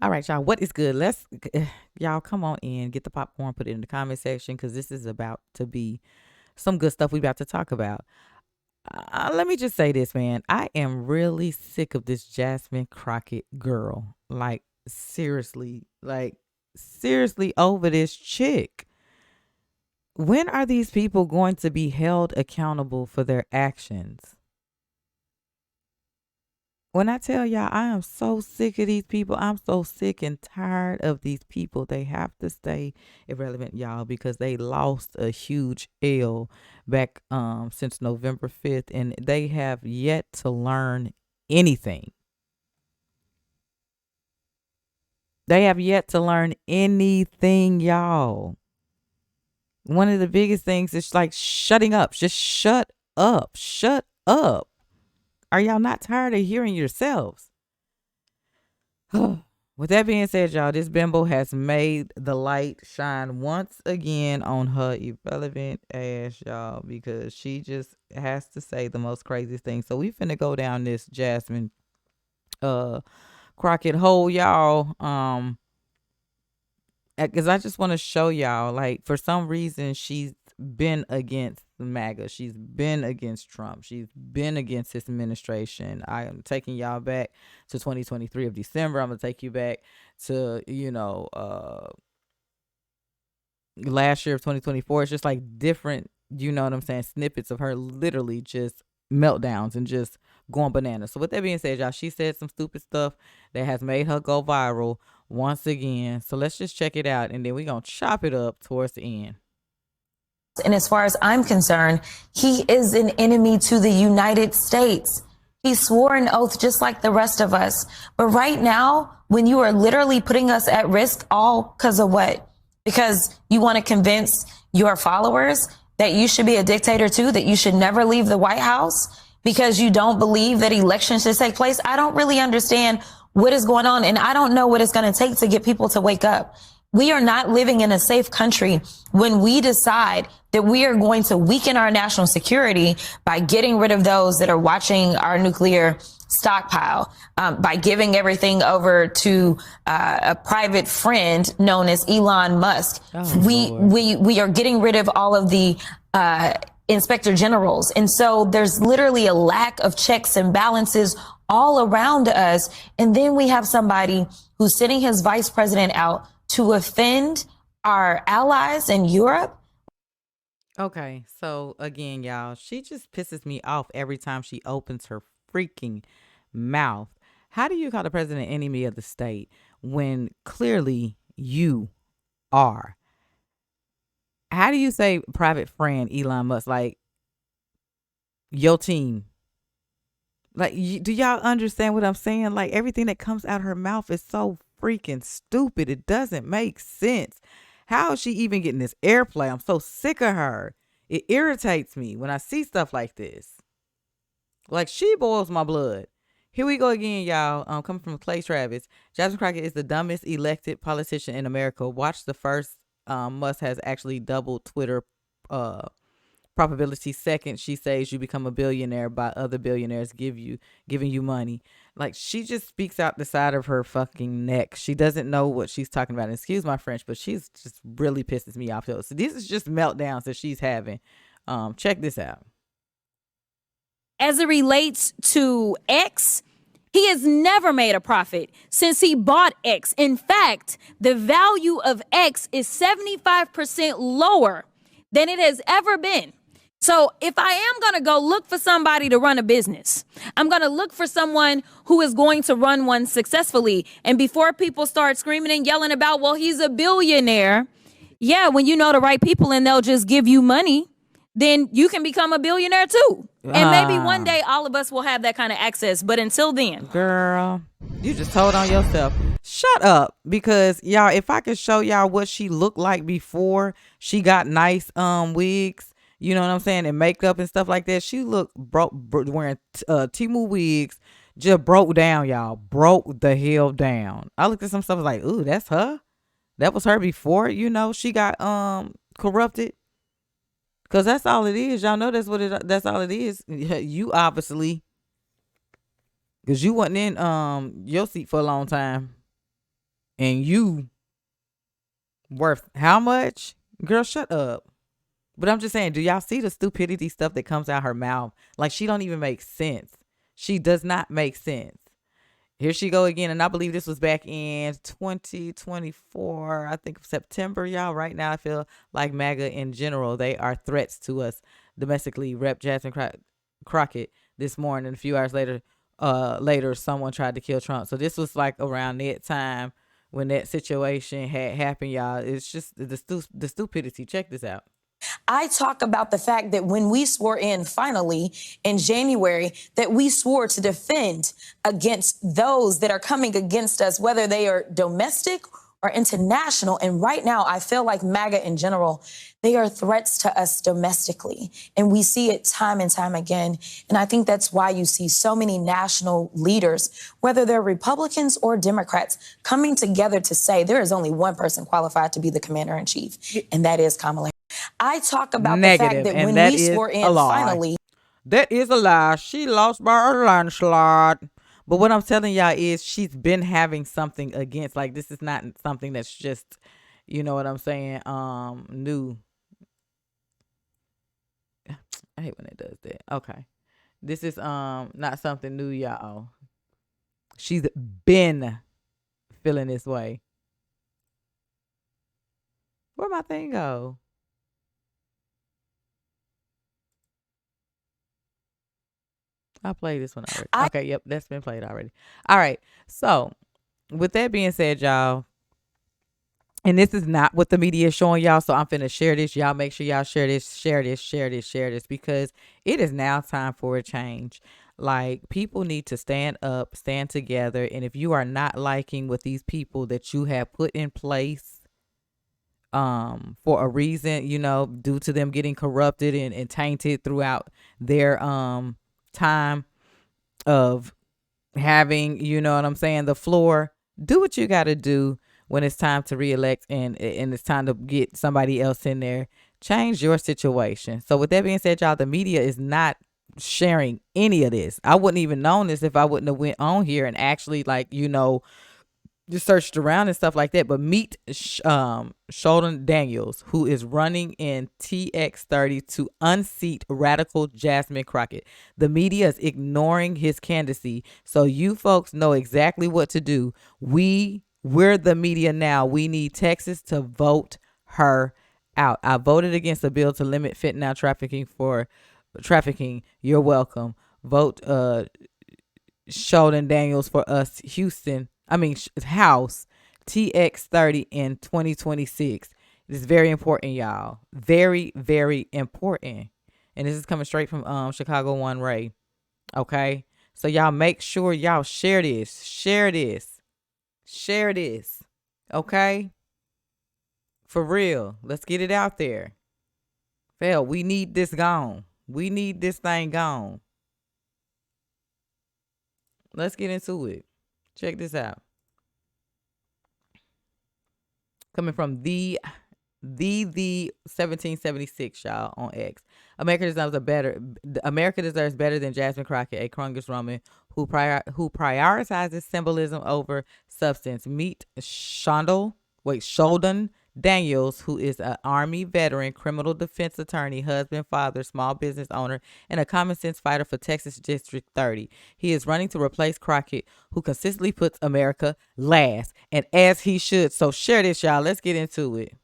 All right, y'all. What is good? Let's y'all come on in, get the popcorn, put it in the comment section because this is about to be some good stuff we about to talk about. Let me just say this, man. I am really sick of this Jasmine Crockett girl. Like seriously over this chick. When are these people going to be held accountable for their actions? When I tell y'all, I am so sick of these people. I'm so sick and tired of these people. They have to stay irrelevant, y'all, because they lost a huge L back since November 5th, and they have yet to learn anything. They have yet to learn anything, y'all. One of the biggest things is like shutting up. Just shut up. Shut up. Are y'all not tired of hearing yourselves? With that being said, y'all, this bimbo has made the light shine once again on her irrelevant ass, y'all, because she just has to say the most craziest thing. So we finna go down this Jasmine Crockett hole, y'all. Because I just want to show y'all, like, for some reason, she's been against MAGA. She's been against Trump. She's been against his administration. I am taking y'all back to 2023 of December. I'm going to take you back to, last year of 2024. It's just like different, you know what I'm saying, snippets of her literally just meltdowns and just going bananas. So with that being said, y'all, she said some stupid stuff that has made her go viral once again. So let's just check it out, and then we're going to chop it up towards the end. And as far as I'm concerned, he is an enemy to the United States. He swore an oath just like the rest of us. But right now, when you are literally putting us at risk, all because of what? Because you want to convince your followers that you should be a dictator too, that you should never leave the White House because you don't believe that elections should take place. I don't really understand what is going on, and I don't know what it's going to take to get people to wake up. We are not living in a safe country when we decide that we are going to weaken our national security by getting rid of those that are watching our nuclear stockpile, by giving everything over to a private friend known as Elon Musk. Oh, we are getting rid of all of the inspector generals. And so there's literally a lack of checks and balances all around us. And then we have somebody who's sitting his vice president out to offend our allies in Europe. Okay, so again, y'all, she just pisses me off every time she opens her freaking mouth. How do you call the president enemy of the state when clearly you are? How do you say private friend Elon Musk, like your team? Like, do y'all understand what I'm saying? Like, everything that comes out of her mouth is so freaking stupid. It doesn't make sense. How is she even getting this airplay? I'm so sick of her. It irritates me when I see stuff like this. Like, she boils my blood. Here we go again, y'all. Coming from Clay Travis. Jasmine Crockett is the dumbest elected politician in America. Watch the first. Musk has actually doubled Twitter probability. Second, she says you become a billionaire by other billionaires giving you money. Like, she just speaks out the side of her fucking neck. She doesn't know what she's talking about. And excuse my French, but she's just really pisses me off. So this is just meltdowns that she's having. Check this out. As it relates to X, he has never made a profit since he bought X. In fact, the value of X is 75% lower than it has ever been. So if I am going to go look for somebody to run a business, I'm going to look for someone who is going to run one successfully. And before people start screaming and yelling about, well, he's a billionaire. Yeah, when you know the right people and they'll just give you money, then you can become a billionaire too. And maybe one day all of us will have that kind of access. But until then, girl, you just told on yourself. Shut up. Because y'all, if I could show y'all what she looked like before she got nice wigs, you know what I'm saying, and makeup and stuff like that, she looked broke, wearing Timu wigs, just broke down, y'all. Broke the hell down. I looked at some stuff, I was like, ooh, that's her. That was her before, she got corrupted. Cause that's all it is. Y'all know that's all it is. You obviously, cause you wasn't in your seat for a long time. and you worth how much? Girl, shut up. But I'm just saying, do y'all see the stupidity stuff that comes out her mouth? Like, she don't even make sense. She does not make sense. Here she go again, and I believe this was back in 2024, I think September, y'all. Right now, I feel like MAGA in general, they are threats to us domestically. Rep. Jasmine Crockett this morning, a few hours later, someone tried to kill Trump. So this was like around that time when that situation had happened, y'all. It's just the stupidity. Check this out. I talk about the fact that when we swore in finally in January, that we swore to defend against those that are coming against us, whether they are domestic or international. And right now, I feel like MAGA in general, they are threats to us domestically. And we see it time and time again. And I think that's why you see so many national leaders, whether they're Republicans or Democrats, coming together to say there is only one person qualified to be the commander in chief, and that is Kamala. I talk about Negative, the fact that and when that we is swore a in lie. finally. That is a lie. She lost by a landslide. But what I'm telling y'all is she's been having something against. Like, this is not something that's just, you know what I'm saying, new. I hate when it does that. Okay. This is not something new, y'all. She's been feeling this way. Where'd my thing go? I played this one already. Okay, yep, that's been played already. All right. So, with that being said, y'all, and this is not what the media is showing y'all, so I'm finna share this. Y'all make sure y'all share this, because it is now time for a change. Like, people need to stand up, stand together, and if you are not liking what these people that you have put in place for a reason, you know, due to them getting corrupted and tainted throughout their time of having, you know what I'm saying, the floor, do what you got to do when it's time to reelect and it's time to get somebody else in there. Change your situation. So with that being said, y'all, the media is not sharing any of this. I wouldn't even known this if I wouldn't have went on here and actually, like, you know, just searched around and stuff like that. But meet Sheldon Daniels, who is running in TX30 to unseat radical Jasmine Crockett. The media is ignoring his candidacy, so you folks know exactly what to do. We're the media now. We need Texas to vote her out. I voted against a bill to limit fentanyl trafficking. You're welcome. Vote Sheldon Daniels for us, House TX30 in 2026. It is very important, y'all. Very, very important. And this is coming straight from Chicago One Ray. Okay? So y'all make sure y'all share this. Share this. Okay? For real. Let's get it out there. Phil, we need this gone. We need this thing gone. Let's get into it. Check this out. Coming from the 1776, y'all, on X. America deserves better than Jasmine Crockett, a congresswoman who prioritizes symbolism over substance. Meet Sheldon Daniels, who is an Army veteran, criminal defense attorney, husband, father, small business owner, and a common sense fighter for Texas District 30. He is running to replace Crockett, who consistently puts America last, and as he should. So share this, y'all. Let's get into it.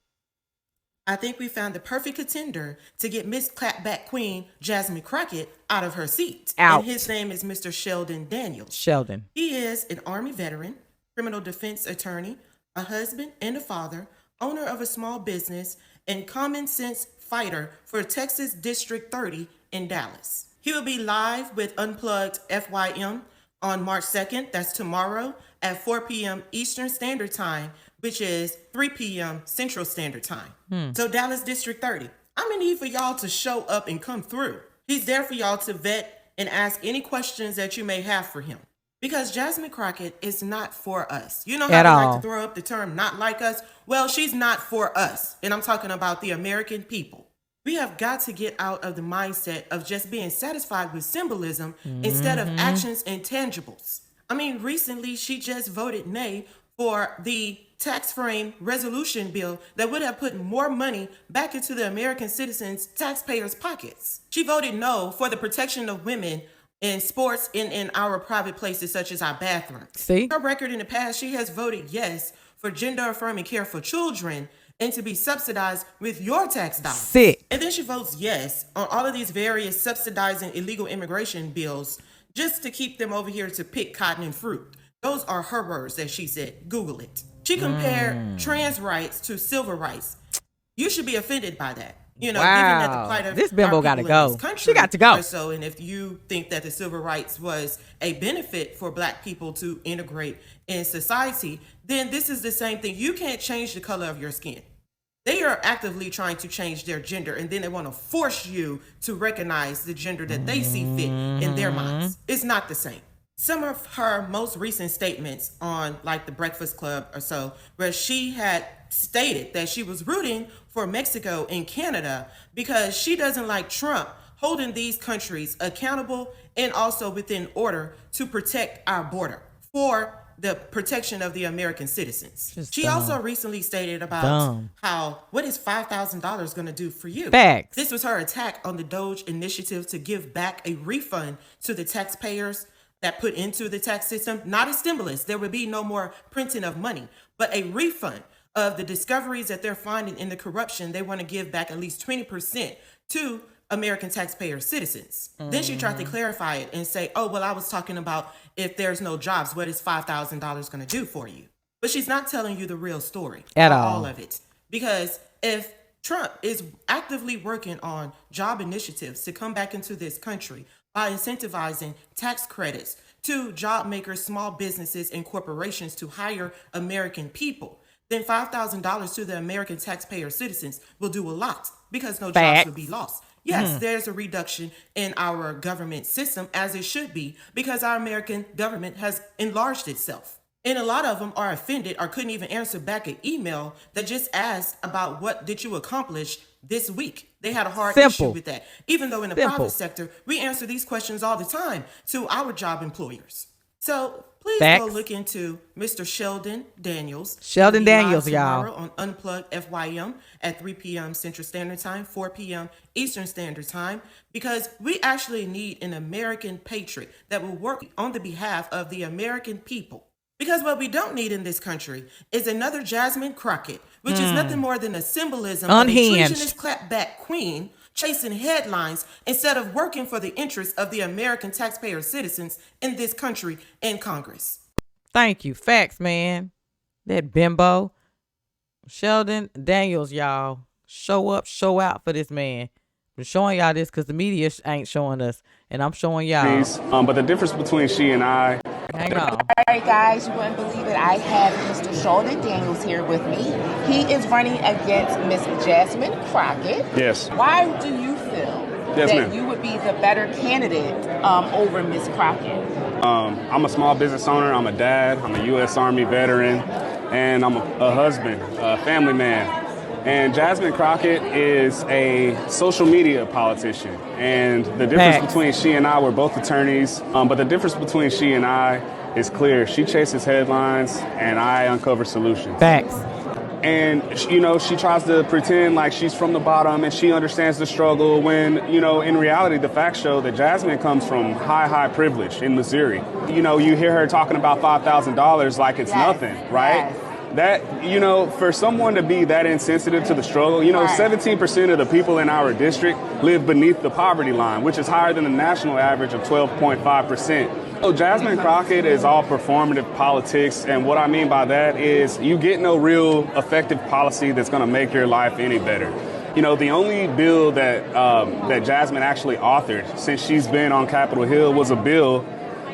I think we found the perfect contender to get Miss Clapback Queen Jasmine Crockett out of her seat. Out. And his name is Mr. Sheldon Daniels. Sheldon. He is an Army veteran, criminal defense attorney, a husband and a father, owner of a small business, and common sense fighter for Texas District 30 in Dallas. He will be live with Unplugged FYM on March 2nd, that's tomorrow, at 4 p.m. Eastern Standard Time, which is 3 p.m. Central Standard Time. So Dallas District 30, I'm in need for y'all to show up and come through. He's there for y'all to vet and ask any questions that you may have for him. Because Jasmine Crockett is not for us. You know how they like to throw up the term not like us? Well, she's not for us. And I'm talking about the American people. We have got to get out of the mindset of just being satisfied with symbolism instead of actions and tangibles. I mean, recently she just voted nay for the tax frame resolution bill that would have put more money back into the American citizens' taxpayers' pockets. She voted no for the protection of women in sports in our private places such as our bathrooms. See? Her record in the past, she has voted yes for gender affirming care for children and to be subsidized with your tax dollars. Sick. And then she votes yes on all of these various subsidizing illegal immigration bills just to keep them over here to pick cotton and fruit. Those are her words that she said. Google it. She compared trans rights to civil rights. You should be offended by that. You know, given that the plight of This bimbo our gotta people in go. this country She got to go. are so, and if you think that the civil rights was a benefit for Black people to integrate in society, then this is the same thing. You can't change the color of your skin. They are actively trying to change their gender, and then they want to force you to recognize the gender that they see fit in their minds. It's not the same. Some of her most recent statements on like the Breakfast Club or so, where she had stated that she was rooting for Mexico and Canada because she doesn't like Trump holding these countries accountable and also within order to protect our border for the protection of the American citizens. She also recently stated about how, what is $5,000 going to do for you? Facts. This was her attack on the Doge initiative to give back a refund to the taxpayers that put into the tax system, not a stimulus. There would be no more printing of money, but a refund of the discoveries that they're finding in the corruption. They want to give back at least 20% to American taxpayer citizens. Then she tried to clarify it and say, oh, well, I was talking about if there's no jobs, what is $5,000 going to do for you? But she's not telling you the real story. At all. All of it. Because if Trump is actively working on job initiatives to come back into this country by incentivizing tax credits to job makers, small businesses, and corporations to hire American people, then $5,000 to the American taxpayer citizens will do a lot because no jobs will be lost. Yes, there's a reduction in our government system, as it should be, because our American government has enlarged itself. And a lot of them are offended or couldn't even answer back an email that just asked about what did you accomplish this week. They had a hard issue with that. Even though in the private sector, we answer these questions all the time to our job employers. So please go look into Mr. Sheldon Daniels. Sheldon He'll be live Daniels, y'all. tomorrow on Unplugged FYM at 3 p.m. Central Standard Time, 4 p.m. Eastern Standard Time, because we actually need an American patriot that will work on the behalf of the American people. Because what we don't need in this country is another Jasmine Crockett, which is nothing more than a symbolism of a treasonous clapback queen chasing headlines instead of working for the interests of the American taxpayer citizens in this country and Congress. Thank you. Facts, man. That bimbo. Sheldon Daniels, y'all. Show up, show out for this man. I'm showing y'all this because the media ain't showing us, and I'm showing y'all. But the difference between she and I. Hang on. All right, guys, you wouldn't believe it. I have Mr. Sheldon Daniels here with me. He is running against Miss Jasmine Crockett. Yes. Why do you feel that you would be the better candidate over Miss Crockett? I'm a small business owner. I'm a dad. I'm a U.S. Army veteran. And I'm a husband, a family man. And Jasmine Crockett is a social media politician. And the difference between she and I, we're both attorneys, but the difference between she and I is clear. She chases headlines and I uncover solutions. Facts. And, you know, she tries to pretend like she's from the bottom and she understands the struggle when, you know, in reality, the facts show that Jasmine comes from high privilege in Missouri. You know, you hear her talking about $5,000 like it's nothing, right? Yes. That, you know, for someone to be that insensitive to the struggle, you know, 17% of the people in our district live beneath the poverty line, which is higher than the national average of 12.5%. So Jasmine Crockett is all performative politics. And what I mean by that is you get no real effective policy that's going to make your life any better. You know, the only bill that that Jasmine actually authored since she's been on Capitol Hill was a bill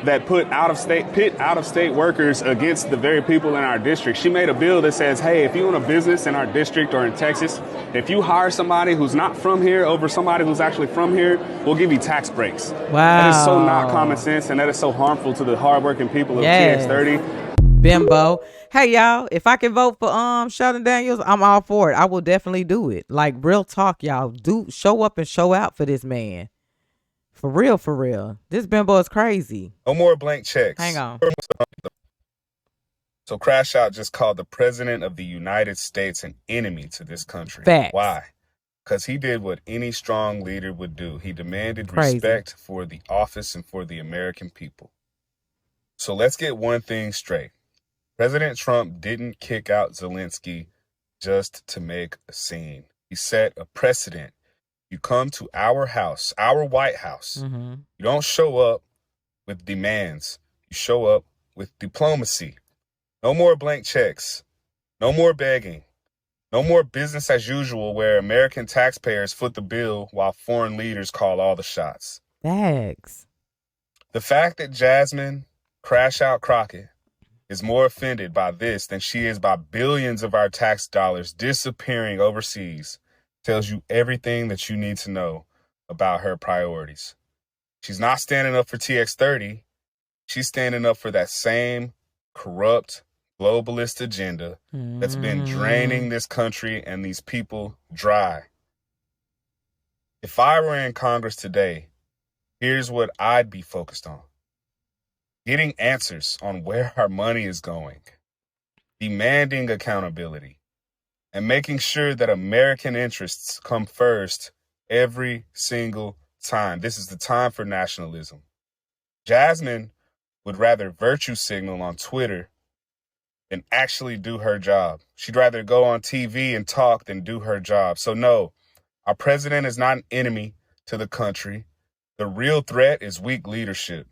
that pit out-of-state workers against the very people in our district. She made a bill that says, hey, if you own a business in our district or in Texas, if you hire somebody who's not from here over somebody who's actually from here, we'll give you tax breaks. Wow. That is so not common sense, and that is so harmful to the hardworking people of TX30. Bimbo. Hey, y'all, if I can vote for Sheldon Daniels, I'm all for it. I will definitely do it. Like, real talk, y'all. Do show up and show out for this man. For real, for real. This bimbo is crazy. No more blank checks. Hang on. So Crash Out just called the president of the United States an enemy to this country. Facts. Why? Because he did what any strong leader would do. He demanded Crazy. respect for the office and for the American people. So let's get one thing straight. President Trump didn't kick out Zelensky just to make a scene. He set a precedent. You come to our house, our White House. Mm-hmm. You don't show up with demands. You show up with diplomacy. No more blank checks. No more begging. No more business as usual where American taxpayers foot the bill while foreign leaders call all the shots. Facts. The fact that Jasmine, Crash Out Crockett, is more offended by this than she is by billions of our tax dollars disappearing overseas tells you everything that you need to know about her priorities. She's not standing up for TX30. She's standing up for that same corrupt, globalist agenda that's been draining this country and these people dry. If I were in Congress today, here's what I'd be focused on. Getting answers on where our money is going, demanding accountability, and making sure that American interests come first every single time. This is the time for nationalism. Jasmine would rather virtue signal on Twitter than actually do her job. She'd rather go on TV and talk than do her job. So no, our president is not an enemy to the country. The real threat is weak leadership,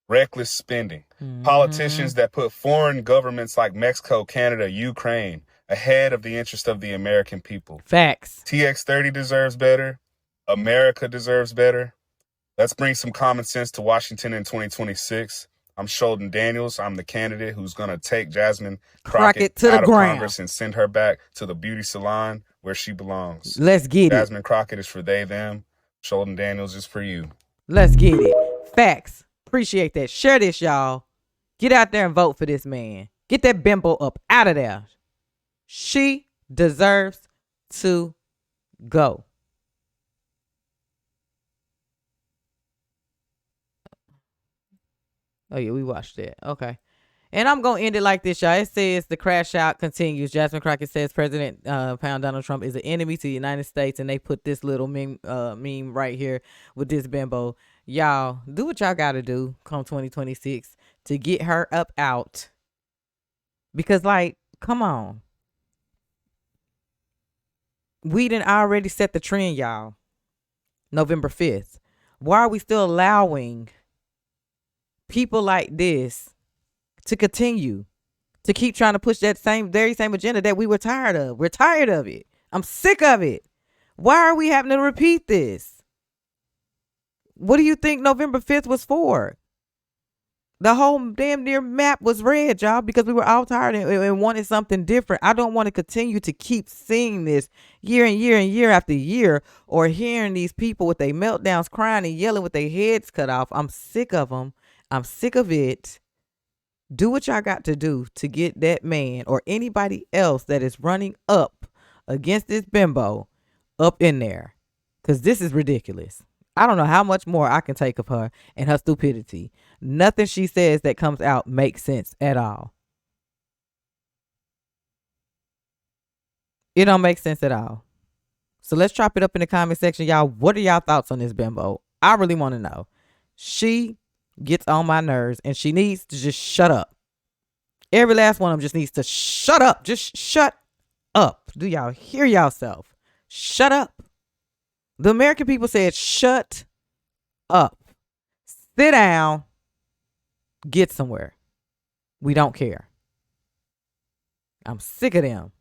reckless spending, politicians that put foreign governments like Mexico, Canada, Ukraine ahead of the interest of the American people. Facts. TX30 deserves better. America deserves better. Let's bring some common sense to Washington in 2026. I'm Sheldon Daniels. I'm the candidate who's going to take Jasmine Crockett to the out of ground. Congress and send her back to the beauty salon where she belongs. Let's get Jasmine Crockett is for they, them. Sheldon Daniels is for you. Let's get it. Facts. Appreciate that. Share this, y'all. Get out there and vote for this man. Get that bimbo up out of there. She deserves to go. Oh, yeah, we watched that. Okay. And I'm going to end it like this, y'all. It says the crash out continues. Jasmine Crockett says President Pound Donald Trump is an enemy to the United States. And they put this little meme right here with this bimbo. Y'all, do what y'all got to do come 2026 to get her up out. Because, like, come on. We done already set the trend, y'all. November 5th. Why are we still allowing people like this to continue to keep trying to push that very same agenda that we were tired of? We're tired of it. I'm sick of it. Why are we having to repeat this? What do you think November 5th was for? The whole damn near map was red, y'all, because we were all tired and wanted something different. I don't want to continue to keep seeing this year and year and year after year, or hearing these people with their meltdowns crying and yelling with their heads cut off. I'm sick of them. I'm sick of it. Do what y'all got to do to get that man or anybody else that is running up against this bimbo up in there. Because this is ridiculous. I don't know how much more I can take of her and her stupidity. Nothing she says that comes out makes sense at all. It don't make sense at all. So let's chop it up in the comment section, y'all. What are y'all thoughts on this bimbo? I really want to know. She gets on my nerves and she needs to just shut up. Every last one of them just needs to shut up. Just shut up. Do y'all hear yourself? Shut up. The American people said, shut up. Sit down. Get somewhere. We don't care. I'm sick of them.